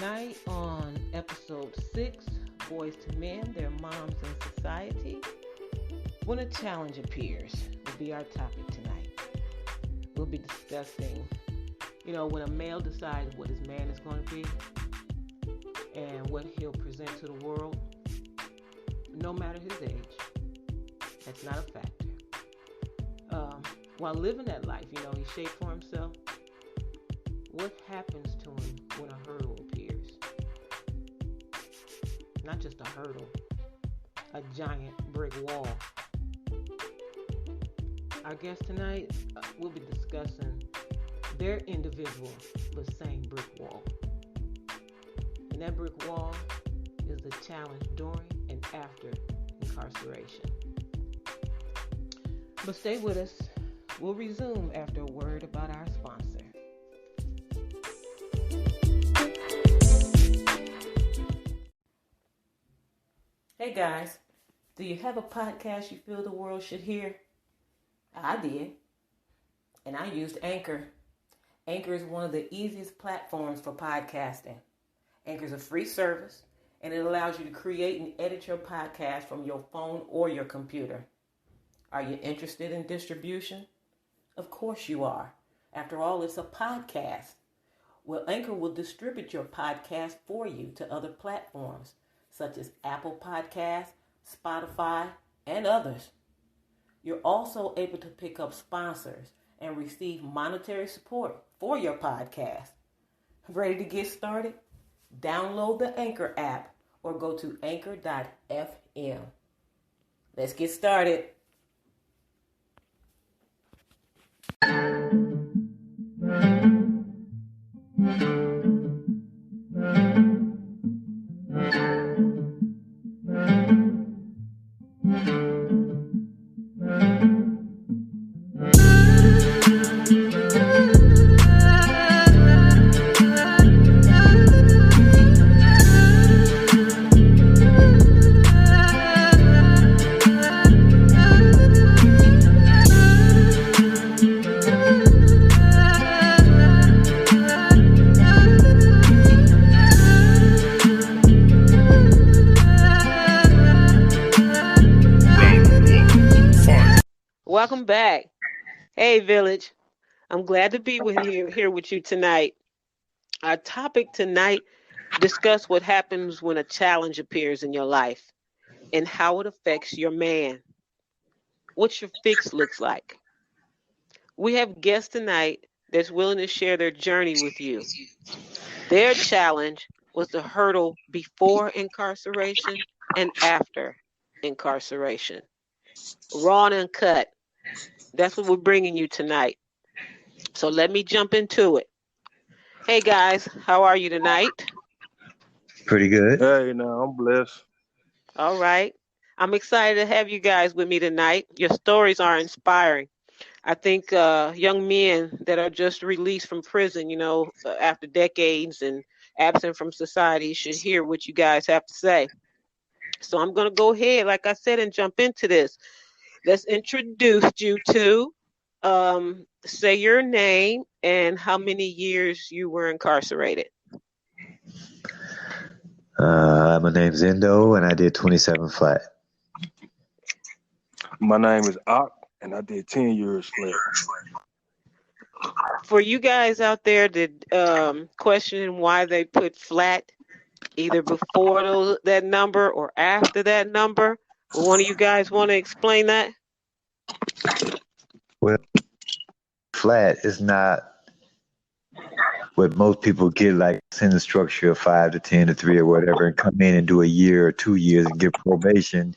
Tonight on episode 6, Boys to Men, Their Moms in Society, when a challenge appears will be our topic tonight. We'll be discussing, when a male decides what his man is going to be and what he'll present to the world, no matter his age. That's not a factor. While living that life, he shaped for himself. What happens to him when a hurdle appears? Not just a hurdle, a giant brick wall. Our guest tonight will be discussing their individual but same brick wall. And that brick wall is the challenge during and after incarceration. But stay with us. We'll resume after a word about our sponsor. Hey guys, do you have a podcast you feel the world should hear? I did. And I used Anchor. Anchor is one of the easiest platforms for podcasting. Anchor is a free service, and it allows you to create and edit your podcast from your phone or your computer. Are you interested in distribution? Of course you are. After all, it's a podcast. Well, Anchor will distribute your podcast for you to other platforms, such as Apple Podcasts, Spotify, and others. You're also able to pick up sponsors and receive monetary support for your podcast. Ready to get started? Download the Anchor app or go to anchor.fm. Let's get started. Welcome back. Hey, Village. I'm glad to be here with you tonight. Our topic tonight, discuss what happens when a challenge appears in your life and how it affects your man. What your fix looks like. We have guests tonight that's willing to share their journey with you. Their challenge was the hurdle before incarceration and after incarceration. Raw and uncut. That's what we're bringing you tonight. So let me jump into it. Hey guys, how are you tonight? Pretty good. Hey, I'm blessed. All right. I'm excited to have you guys with me tonight. Your stories are inspiring. I think young men that are just released from prison, after decades and absent from society should hear what you guys have to say. So I'm going to go ahead, like I said, and jump into this. Let's introduce you to, say your name and how many years you were incarcerated. My name's Endo, and I did 27 flat. My name is Ak, and I did 10 years flat. For you guys out there that questioning why they put flat, either before that number or after that number, one of you guys want to explain that? Well, flat is not what most people get, like in the structure of 5 to 10 to 3 or whatever, and come in and do a year or 2 years and get probation,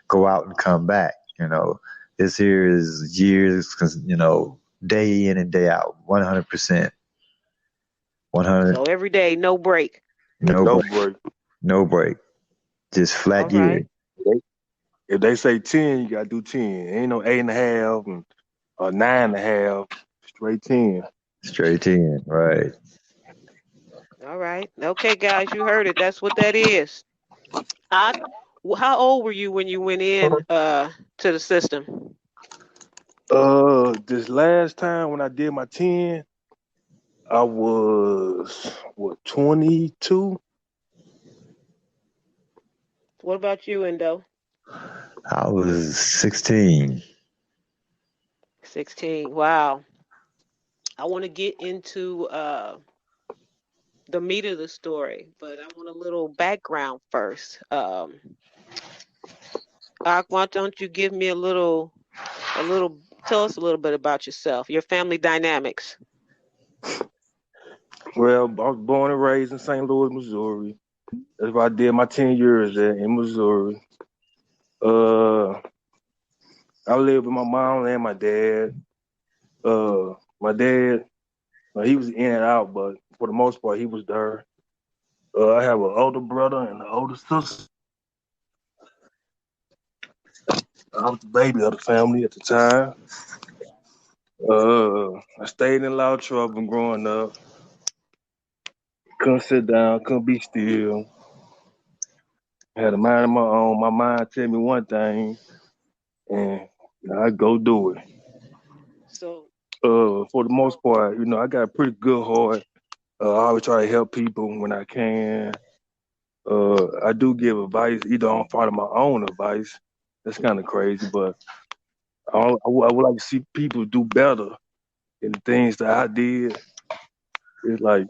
go out and come back. This here is years, day in and day out, 100%. 100. So every day, no break. No break. No break. Just flat year. Right. If they say 10, you got to do 10. Ain't no 8.5 or 9.5. Straight 10. Straight 10, right. All right. Okay, guys, you heard it. That's what that is. How old were you when you went in to the system? This last time when I did my 10, I was, 22? What about you, Endo? I was 16. 16. Wow. I want to get into the meat of the story, but I want a little background first. Ak, why don't you give me tell us a little bit about yourself, your family dynamics. Well, I was born and raised in St. Louis, Missouri. That's where I did my 10 years there in Missouri. Uh, I lived with my mom and my dad. My dad, he was in and out, but for the most part, he was there. I have an older brother and an older sister. I was the baby of the family at the time. I stayed in a lot of trouble growing up. Couldn't sit down, couldn't be still. Had a mind of my own. My mind tell me one thing, and I go do it. So, For the most part, I got a pretty good heart. I always try to help people when I can. I do give advice, either on part of my own advice. That's kind of crazy, but I would like to see people do better in the things that I did. It's like,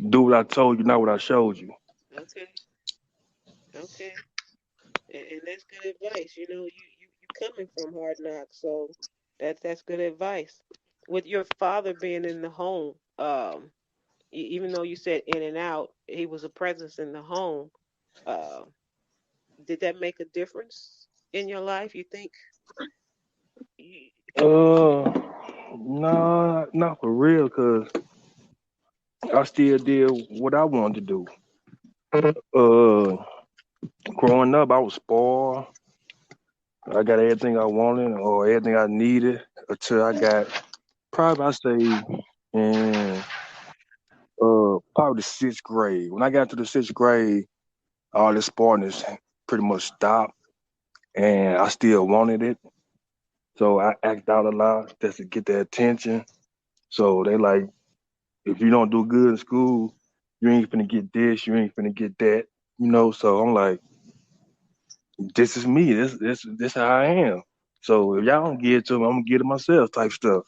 do what I told you, not what I showed you. okay, okay. And that's good advice. You coming from hard knocks, so that's good advice. With your father being in the home, even though you said in and out, he was a presence in the home. Uh, did that make a difference in your life? You think? You- No, not for real, cause I still did what I wanted to do. Growing up, I was spoiled. I got everything I wanted or everything I needed until I got probably I say in probably the sixth grade. When I got to the sixth grade, all this spoilness pretty much stopped, and I still wanted it. So I act out a lot just to get their attention. So they like, if you don't do good in school, you ain't finna get this, you ain't finna get that. So I'm like, this is me. This how I am. So if y'all don't get it to me, I'm gonna get it myself type stuff.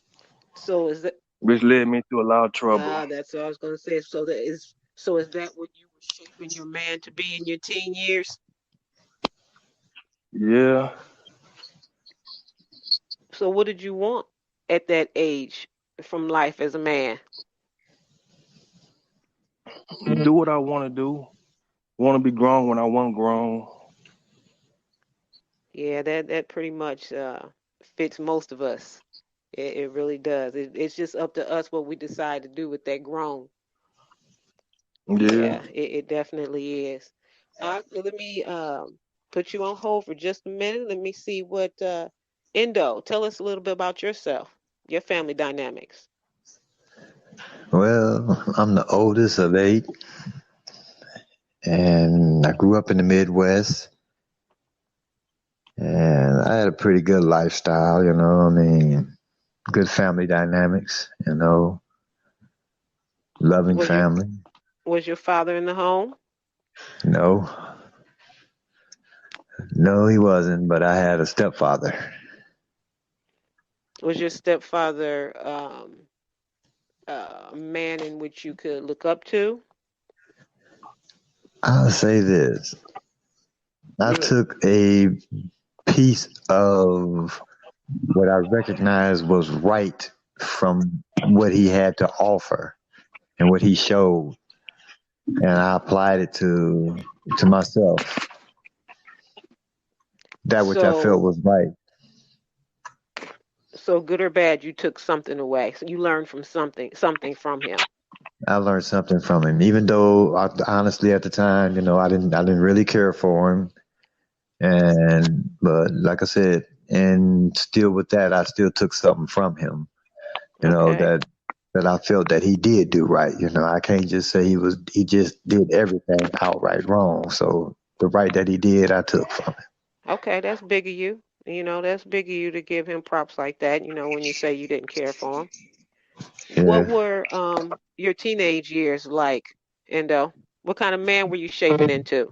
So is that? Which led me into a lot of trouble. That's what I was gonna say. So is that what you were shaping your man to be in your teen years? Yeah. So what did you want at that age from life as a man? Do what I wanna do. Wanna be grown when I want grown. Yeah, that pretty much fits most of us. It really does. It's just up to us what we decide to do with that grown. Yeah. Yeah, it definitely is. Let me put you on hold for just a minute. Let me see what Endo, tell us a little bit about yourself, your family dynamics. Well, I'm the oldest of eight, and I grew up in the Midwest, and I had a pretty good lifestyle, I mean, good family dynamics, loving Was your family. was your father in the home? No, no, he wasn't, but I had a stepfather. Was your stepfather a man in which you could look up to? I'll say this. I took a piece of what I recognized was right from what he had to offer and what he showed, and I applied it to myself. That which I felt So was right. so good or bad, you took something away. So you learned from something from him. I learned something from him, even though honestly at the time, I didn't really care for him, and but like I said, and still with that, I still took something from him. Okay. That I felt that he did do right. I can't just say he just did everything outright wrong. So the right that he did, I took from him. Okay, that's big of you. That's big of you to give him props like that, when you say you didn't care for him. What Yeah. were your teenage years like, Endo? What kind of man were you shaping into?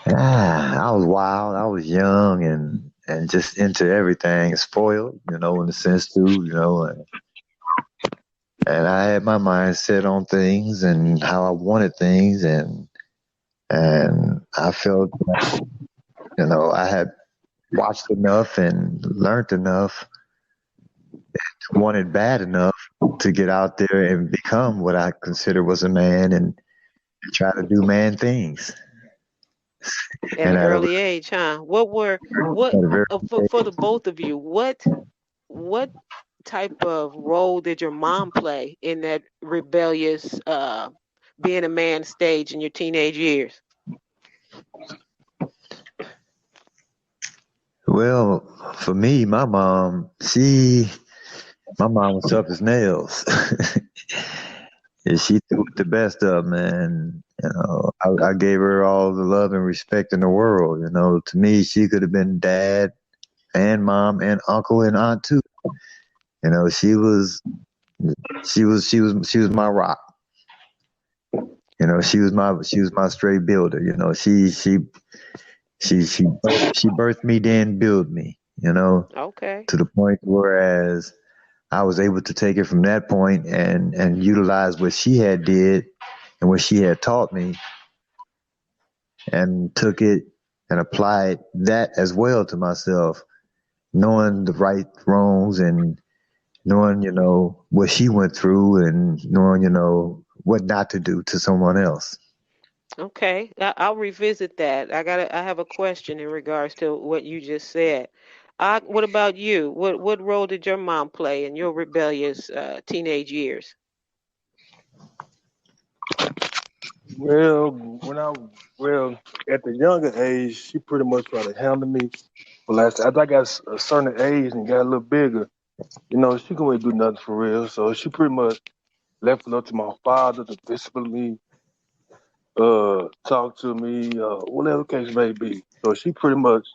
I was wild. I was young and just into everything, spoiled, in a sense too, and I had my mind set on things and how I wanted things, and I felt, I had watched enough and learned enough, wanted bad enough to get out there and become what I consider was a man and try to do man things. At And an at a, early age, huh? What at a very for the both of you? What type of role did your mom play in that rebellious being a man stage in your teenage years? well, for me, my mom was tough as nails. And she threw the best of them, and I gave her all the love and respect in the world. To me, she could have been dad and mom and uncle and aunt too. She was my rock. She was my straight builder. She birthed me, then built me. Okay. To the point whereas I was able to take it from that point and utilize what she had did and what she had taught me and took it and applied that as well to myself, knowing the right wrongs and knowing, what she went through and knowing, what not to do to someone else. Okay. I'll revisit that. I have a question in regards to what you just said. What about you? What role did your mom play in your rebellious teenage years? Well, well, at the younger age, she pretty much tried to handle me. But after I got a certain age and got a little bigger, she couldn't really do nothing for real. So she pretty much left it up to my father to discipline me, talk to me, whatever the case may be. So she pretty much,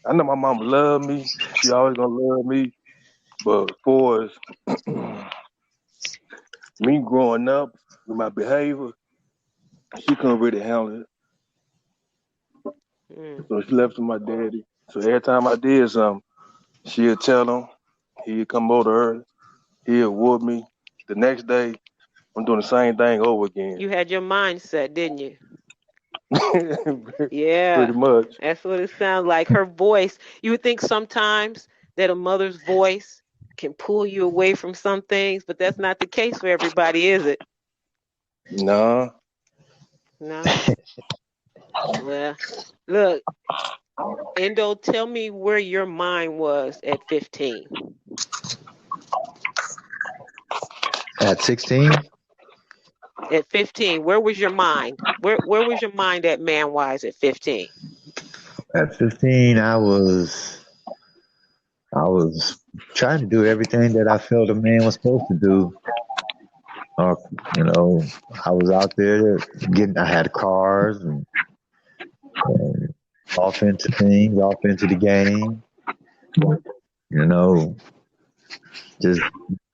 I know my mama loved me. She always gonna love me. But for as me growing up with my behavior, she couldn't really handle it. Mm. So she left it to my daddy. So every time I did something, she'd tell him. He'd come over early. He'd whoop me. The next day, I'm doing the same thing over again. You had your mindset, didn't you? Pretty Yeah, much. that's what it sounds like. Her voice, you would think sometimes that a mother's voice can pull you away from some things, but that's not the case for everybody, is it? Nah. No. Well, look, Endo, tell me where your mind was at 15. At 16, At 15, where was your mind? Where was your mind at man-wise at 15? I was trying to do everything that I felt a man was supposed to do. Uh, I was out there I had cars and off into things, off into the game, you know, just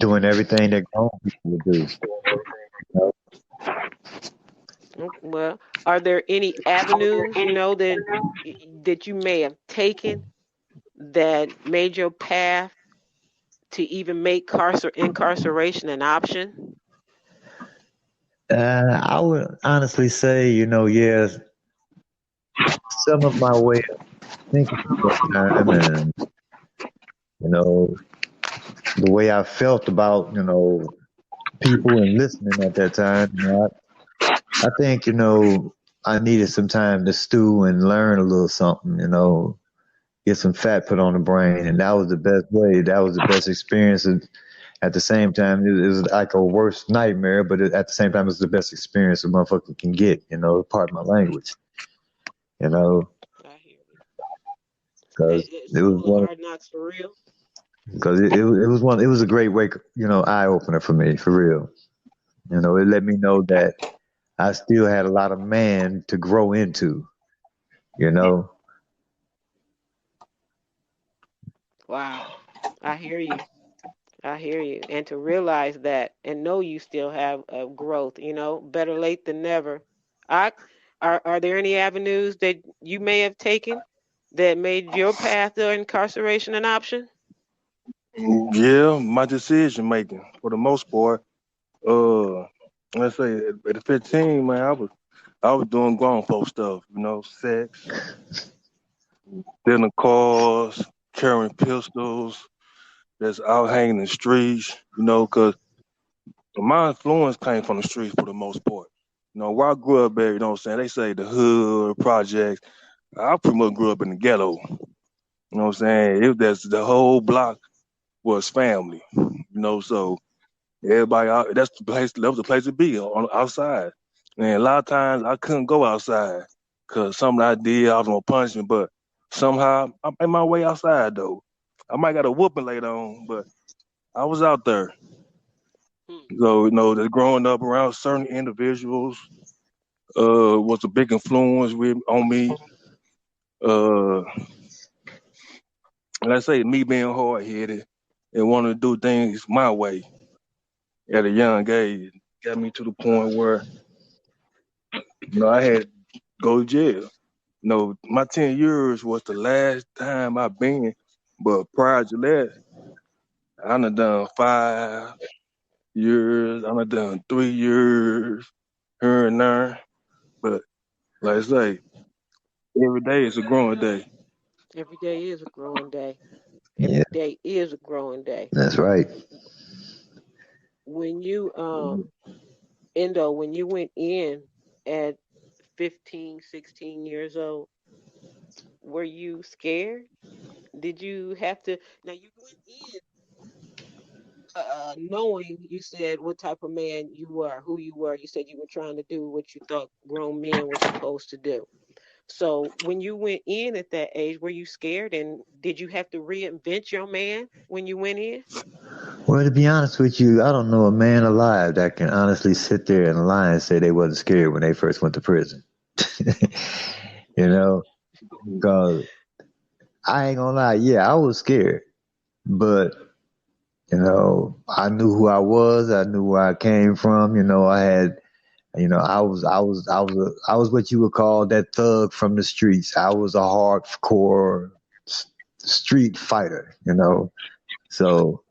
doing everything that grown people would do. Well, are there any avenues, that you may have taken that made your path to even make incarceration an option? I would honestly say, yes, some of my way of thinking at that time and, you know, the way I felt about, people and listening at that time, I think, I needed some time to stew and learn a little something, get some fat put on the brain. And that was the best way. That was the best experience. And at the same time, it was like a worst nightmare, but at the same time, it's the best experience a motherfucker can get, part of my language, you know, I hear you. because it was School of one, Hard Knocks for real? because it was a great wake, eye opener for me, for real. It let me know I, that I still had a lot of man to grow into, you know. wow. I hear you. I hear you. And to realize that and know you still have a growth, better late than never. I, are there any avenues that you may have taken that made your path to incarceration an option? Yeah, my decision making for the most part. Uh, let's say at 15, man, I was doing grown folk stuff, sex, stealing cars, carrying pistols, that's out hanging in the streets, because my influence came from the streets for the most part. Where I grew up at, they say the hood, projects. I pretty much grew up in the ghetto. That's the whole block was family, so everybody out, that was the place to be on outside. And a lot of times I couldn't go outside because something I did, I was on punishment, but somehow I made my way outside though. I might got a whooping later on, but I was out there. Hmm. So, just growing up around certain individuals was a big influence on me. Uh, let's say me being hard headed and wanting to do things my way at a young age got me to the point where I had to go to jail. My 10 years was the last time I been, but prior to that, I done 5 years, I done 3 years here and there. But like I say, every day is a growing day. Every day is a growing day. Yeah, Every day is a growing day. that's right. When you Endo, when you went in at 15, 16 years old, were you scared? Did you have to? Now you went in knowing you said what type of man you were, who you were. You said you were trying to do what you thought grown men were supposed to do. So when you went in at that age, were you scared? And did you have to reinvent your man when you went in? Well, to be honest with you, I don't know a man alive that can honestly sit there and lie and say they wasn't scared when they first went to prison. you know, because I ain't gonna lie, yeah, I was scared, but I knew who I was. I knew where I came from. I had, I was what you would call that thug from the streets. I was a hardcore street fighter. So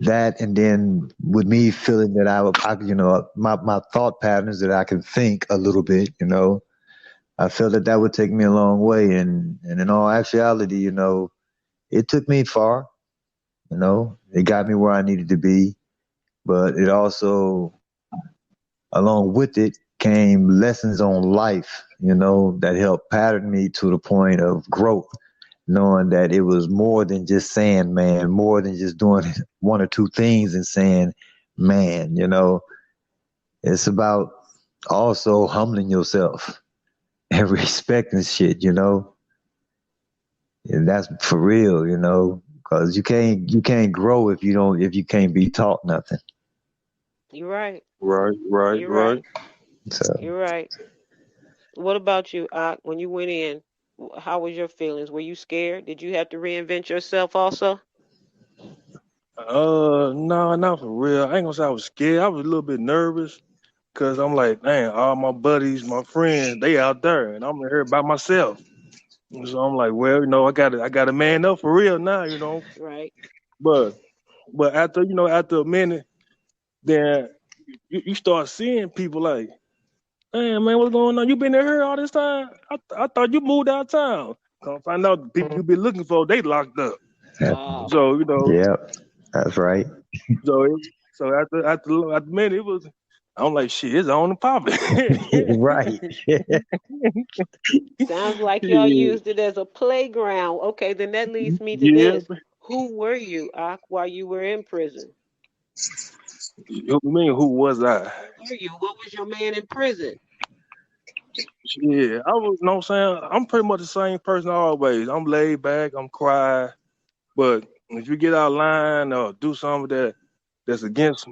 that, and then with me feeling that my thought patterns that I can think a little bit. I felt that would take me a long way, and in all actuality, it took me far. It got me where I needed to be, but it also, along with it, came lessons on life, that helped pattern me to the point of growth, knowing that it was more than just saying man, more than just doing one or two things and saying man. It's about also humbling yourself and respecting shit. And that's for real. Because you can't grow if you can't be taught nothing. You're right. Right, right, You're right. right. So You're right. What about you, Ak? When you went in, how was your feelings? Were you scared? Did you have to reinvent yourself also? No, not for real. I ain't gonna say I was scared. I was a little bit nervous because I'm like, man, all my buddies, my friends, they out there, and I'm here by myself. So I'm like, well, I got to man up for real now. Right. But after a minute, then you start seeing people like, hey man, what's going on? You been here all this time? I thought you moved out of town. Come find out the people you been looking for, they locked up. Wow. So yeah, that's right. so after a minute, it was. I'm like, shit, it's on and popping. Right. Sounds like y'all Yeah, used it as a playground. Okay, then that leads me to yeah. this. Who were you, Ak, while you were in prison? You mean who was I? Who were you? What was your man in prison? Yeah, I was. Know what I'm saying, I'm pretty much the same person always. I'm laid back. I'm quiet. But if you get out of line or do something that's against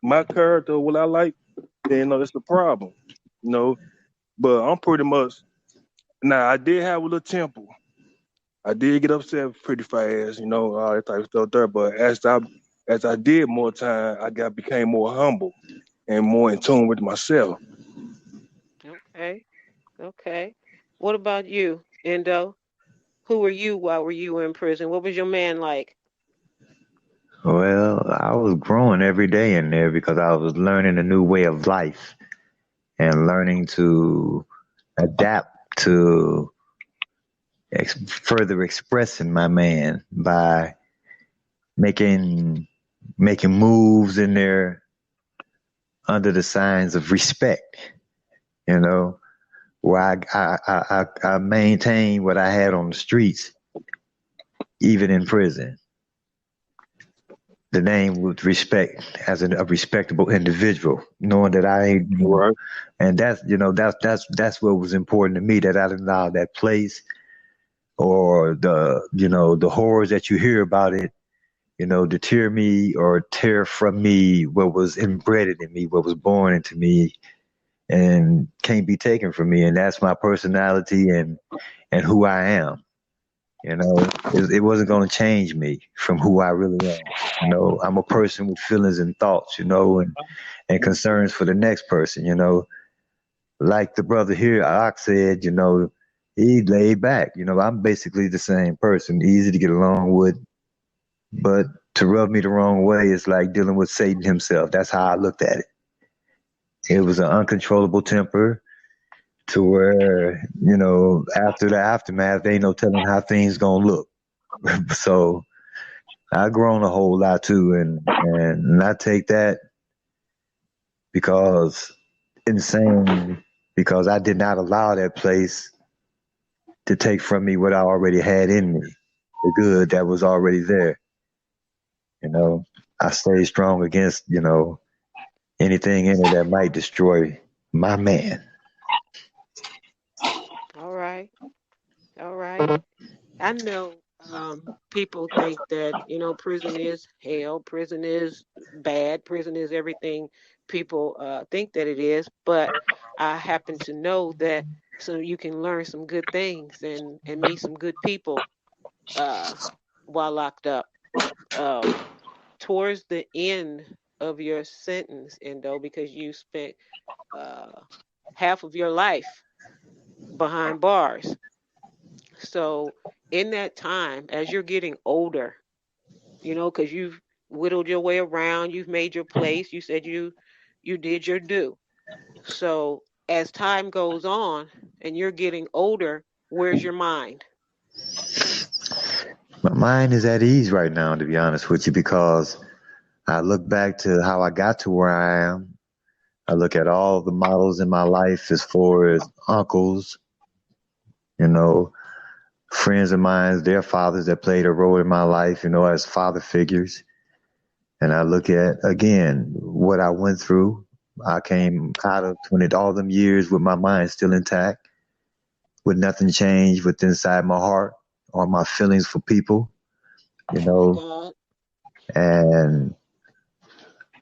my character or what I like, then it's a problem. You know. But I'm pretty much now. I did have a little temper. I did get upset pretty fast, all that type of stuff there. But as I did more time, became more humble and more in tune with myself. Okay. Okay. What about you, Endo? Who were you while were you in prison? What was your man like? Well, I was growing every day in there because I was learning a new way of life and learning to adapt to further expressing my man by making making moves in there under the signs of respect, you know, where I maintained what I had on the streets, even in prison. The name with respect as a respectable individual, knowing that I ain't, Right. and that's what was important to me, that I didn't allow that place or the horrors that you hear about it, deter me or tear from me what was inbred in me, what was born into me, and can't be taken from me. And that's my personality and who I am. It wasn't going to change me from who I really am. I'm a person with feelings and thoughts, and concerns for the next person, like the brother here, Ox said, he laid back. I'm basically the same person, easy to get along with, but to rub me the wrong way is like dealing with Satan himself. That's how I looked at it. It was an uncontrollable temper to where, after the aftermath, there ain't no telling how things gonna look. So I've grown a whole lot too, and I take that because insane because I did not allow that place to take from me what I already had in me, the good that was already there. I stayed strong against, anything in it that might destroy my man. All right. All right. I know people think that, prison is hell, prison is bad, prison is everything people think that it is. But I happen to know that so you can learn some good things and meet some good people uh, while locked up. Um, Towards the end of your sentence, Endo, because you spent uh, half of your life behind bars. So in that time, as you're getting older, because you've whittled your way around, you've made your place. You said you did your due. So as time goes on and you're getting older, where's your mind? My mind is at ease right now, to be honest with you, because I look back to how I got to where I am. I look at all the models in my life as far as uncles, you know, friends of mine, their fathers that played a role in my life, as father figures. And I look at, again, what I went through. I came out of 20, all them years with my mind still intact, with nothing changed with inside my heart or my feelings for people, God. and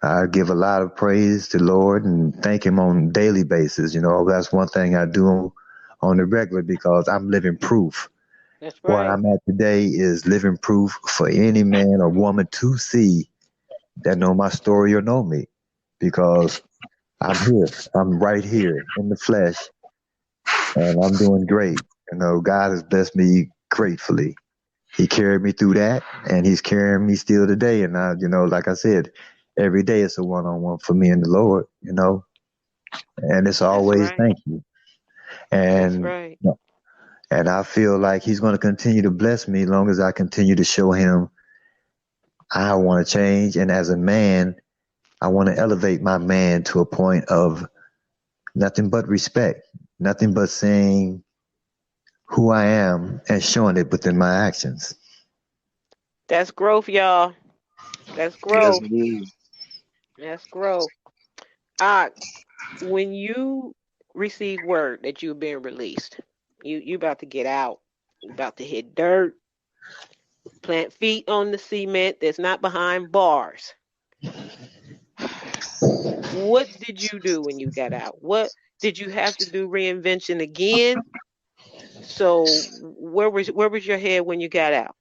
I give a lot of praise to the Lord and thank Him on a daily basis. That's one thing I do on the regular because I'm living proof. That's Where right. I'm at today is living proof for any man or woman to see that know my story or know me, because I'm here. I'm right here in the flesh, and I'm doing great. God has blessed me gratefully. He carried me through that, and He's carrying me still today. And like I said, every day it's a one-on-one for me and the Lord. And it's That's always right. thank you. That's And right. and I feel like He's going to continue to bless me as long as I continue to show Him I want to change. And as a man, I want to elevate my man to a point of nothing but respect, nothing but saying who I am and showing it within my actions. That's growth, y'all. That's Yes, growth. it is. That's growth. Ah, when you receive word that you've been released, you about to get out, you about to hit dirt, plant feet on the cement that's not behind bars. What did you do when you got out? What did you have to do reinvention again? So where was your head when you got out?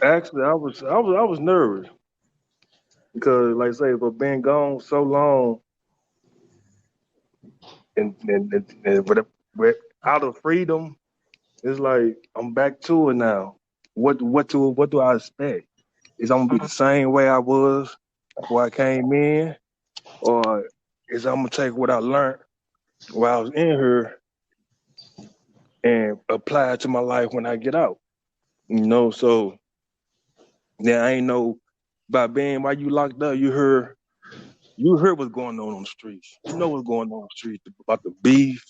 Actually, I was nervous because, like I say, for being gone so long and with out of freedom, it's like I'm back to it now. What do I expect? Is I'm gonna be the same way I was before I came in, or is I'm gonna take what I learned while I was in here and apply it to my life when I get out? So yeah, I ain't know about being while you locked up. You heard what's going on the streets. You know what's going on the streets about the beef,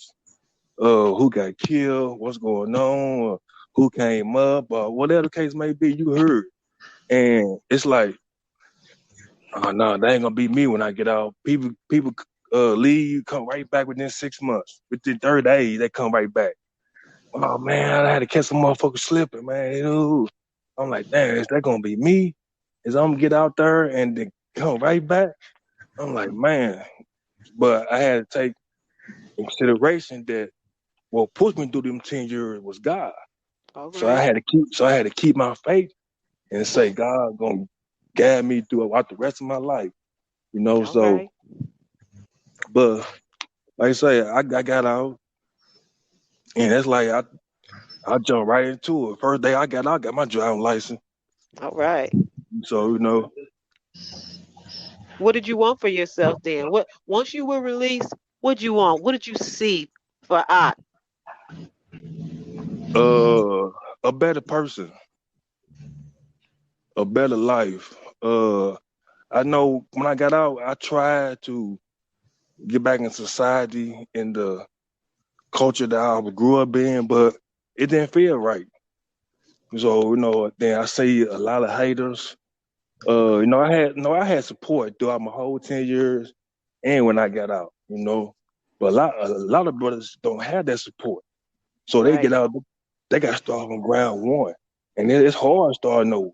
who got killed, what's going on, or who came up, or whatever the case may be. You heard, and it's like, oh no, that ain't gonna be me when I get out. People leave, come right back within 6 months. Within 30 days, they come right back. Oh man, I had to catch some motherfuckers slipping, man. I'm like, damn, is that gonna be me? Is I'm gonna get out there and then come right back? I'm like, man. But I had to take in consideration that what pushed me through them 10 years was God. All So I right. had to keep my faith and say God gonna guide me throughout the rest of my life. All So right. but like I say, I got out and it's like I jumped right into it. First day I got my driving license. All right. So, What did you want for yourself then? What once you were released, what did you want? What did you see for Art? a better person, a better life. I know when I got out, I tried to get back in society in the culture that I grew up in, but it didn't feel right. So, then I see a lot of haters. I had support throughout my whole 10 years and when I got out. But a lot of brothers don't have that support. So they get Right. out, they got to start from ground one. And it's hard starting over.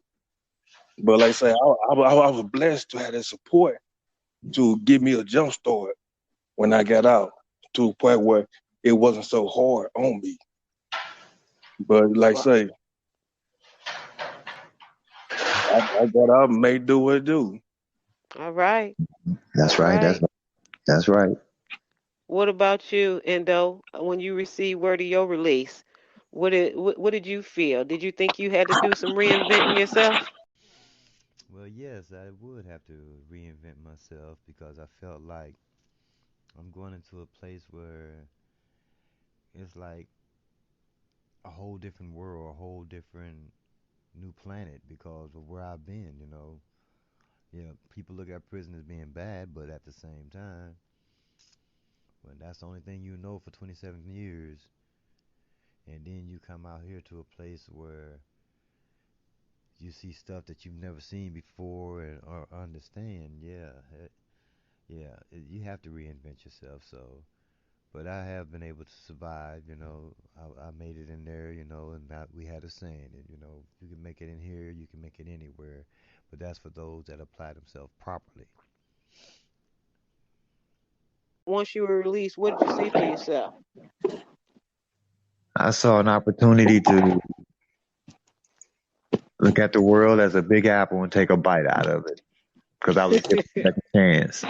But like I say, I was blessed to have that support to give me a jump start when I got out to a point where it wasn't so hard on me. But like I Well, say, I got out and made do what it do. all right. That's All right. right. That's right. What about you, Endo? When you received word of your release, what did you feel? Did you think you had to do some reinventing yourself? Well, yes, I would have to reinvent myself because I felt like I'm going into a place where it's like a whole different world, a whole different new planet because of where I've been, you know. Yeah, people look at prison as being bad, but at the same time, when that's the only thing you know for 27 years, and then you come out here to a place where you see stuff that you've never seen before and or understand, yeah, yeah, you have to reinvent yourself. So, but I have been able to survive. You know, I made it in there. You know, and we had a saying that you can make it in here, you can make it anywhere, but that's for those that apply themselves properly. Once you were released, what did you see for yourself? I saw an opportunity to look at the world as a big apple and take a bite out of it because I was given a second chance.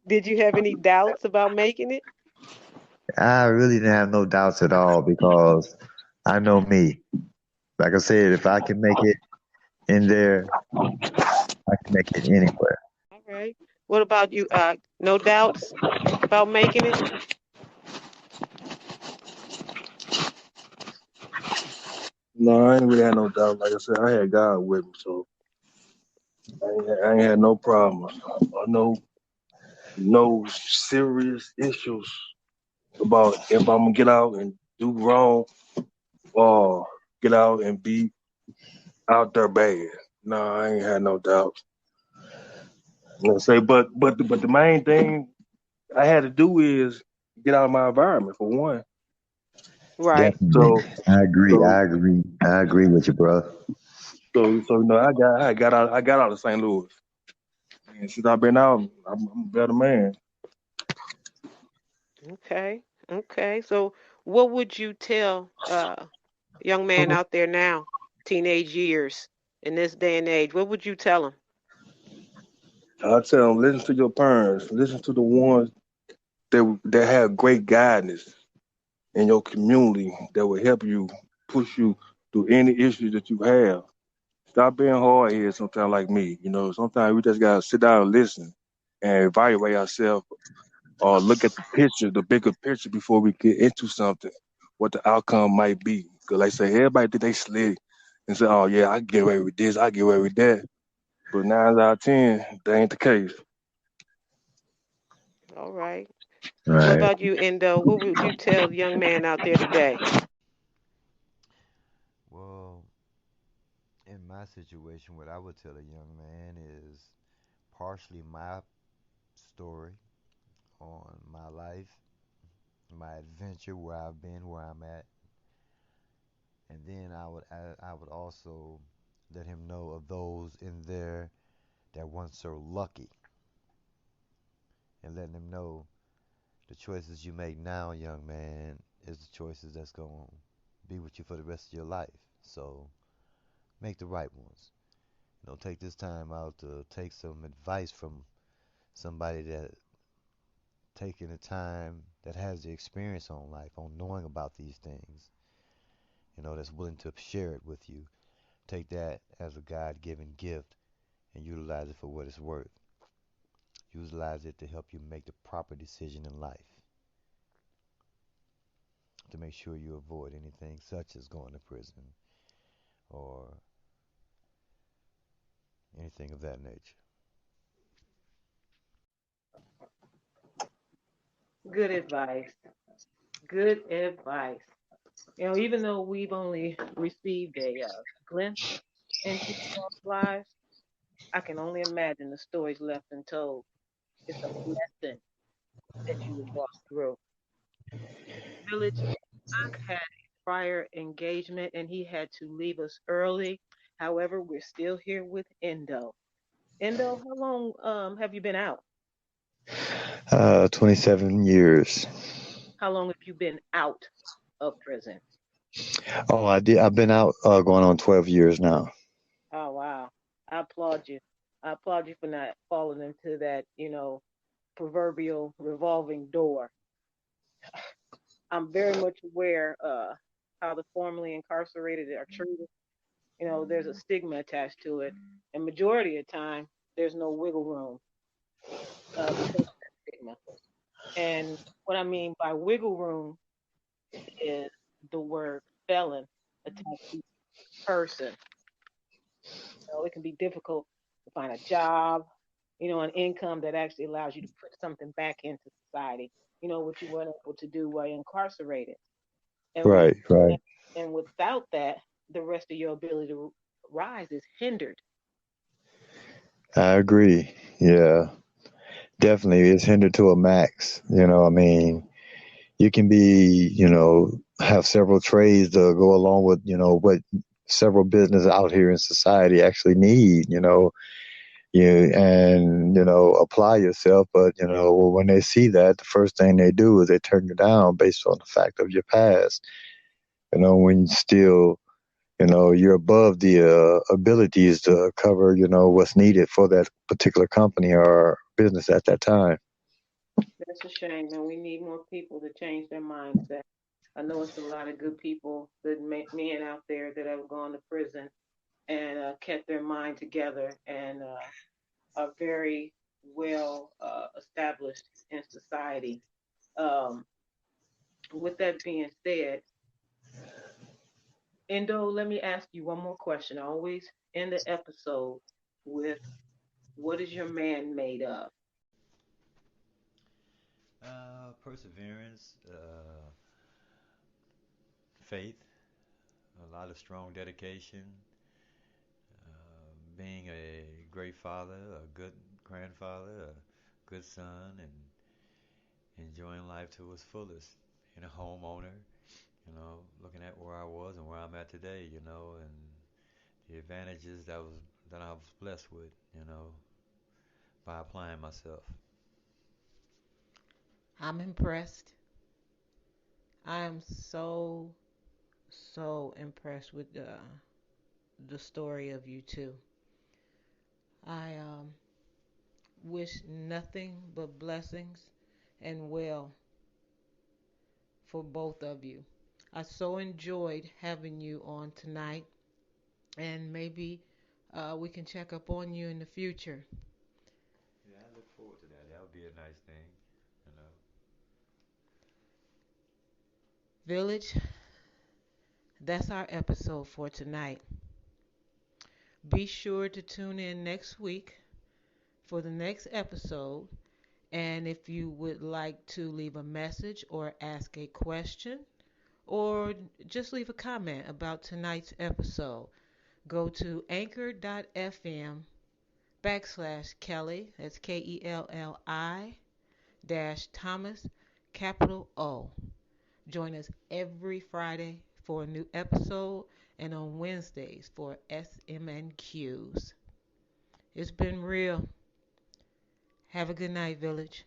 Did you have any doubts about making it? I really didn't have no doubts at all because I know me. Like I said, if I can make it in there, I can make it anywhere. All right. What about you? No doubts about making it? No, I ain't really had no doubt. Like I said, I had God with me, so I ain't had no problems. No serious issues about if I'm gonna get out and do wrong or get out and be out there bad. No, I ain't had no doubt. But the main thing I had to do is get out of my environment for one. Right. Definitely. So I agree. so I agree. I agree with you, bro. I got out of St. Louis. And since I've been out, I'm a better man. Okay. Okay. So what would you tell young man out there now, teenage years, in this day and age? What would you tell them? I tell them, listen to your parents, listen to the ones that have great guidance in your community that will help you push you through any issues that you have. Stop being hard headed sometimes like me. Sometimes we just gotta sit down and listen and evaluate ourselves or look at the picture, the bigger picture before we get into something, what the outcome might be. Cause like I say, everybody think they slick and say, oh yeah, I can get away with this, I get away with that. But 9 out of 10, that ain't the case. All right. What Right. about you, Endo? What would you tell the young man out there today? Well, in my situation, what I would tell a young man is partially my story on my life, my adventure, where I've been, where I'm at, and then I would also let him know of those in there that weren't so lucky, and letting him know the choices you make now, young man, is the choices that's going to be with you for the rest of your life. So make the right ones. Take this time out to take some advice from somebody that taking the time that has the experience on life, on knowing about these things, that's willing to share it with you. Take that as a God given gift and utilize it for what it's worth. Utilize it to help you make the proper decision in life, to make sure you avoid anything such as going to prison or anything of that nature. Good advice. Good advice. Even though we've only received a glimpse into our lives, I can only imagine the stories left untold. It's a blessing that you have walked through. Village had a prior engagement and he had to leave us early. However, we're still here with Endo. Endo, how long have you been out? 27 years. How long have you been out of prison? Oh, I did. I've been out going on 12 years now. Oh wow. I applaud you. I applaud you for not falling into that, proverbial revolving door. I'm very much aware how the formerly incarcerated are treated. There's a stigma attached to it, and majority of the time, there's no wiggle room because of that stigma. And what I mean by wiggle room is the word felon attached to each person. It can be difficult to find a job, an income that actually allows you to put something back into society. What you weren't able to do while you're incarcerated. And with Right, right. and without that, the rest of your ability to rise is hindered. I agree. Yeah, definitely. It's hindered to a max. I mean, you can be, have several trades to go along with, what several business out here in society actually need, and, apply yourself. But, when they see that, the first thing they do is they turn you down based on the fact of your past, when still, you're above the abilities to cover, what's needed for that particular company or business at that time. That's a shame, and we need more people to change their mindset. I know it's a lot of good people, good men out there that have gone to prison and kept their mind together and are very well established in society. Um, with that being said, Endo, let me ask you one more question. I always end the episode with, what is your man made of? Perseverance, faith, a lot of strong dedication, being a great father, a good grandfather, a good son, and enjoying life to its fullest. Being a homeowner, looking at where I was and where I'm at today, and the advantages that I was blessed with, by applying myself. I'm impressed. I am so impressed with the story of you two. I wish nothing but blessings and well for both of you. I so enjoyed having you on tonight, and maybe we can check up on you in the future. Yeah, I look forward to that. That would be a nice thing, you know. Village, that's our episode for tonight. Be sure to tune in next week for the next episode. And if you would like to leave a message or ask a question or just leave a comment about tonight's episode, go to anchor.fm/Kelly, that's KELLI dash Thomas, capital O. Join us every Friday for a new episode and on Wednesdays for SMNQs. It's been real. Have a good night, Village.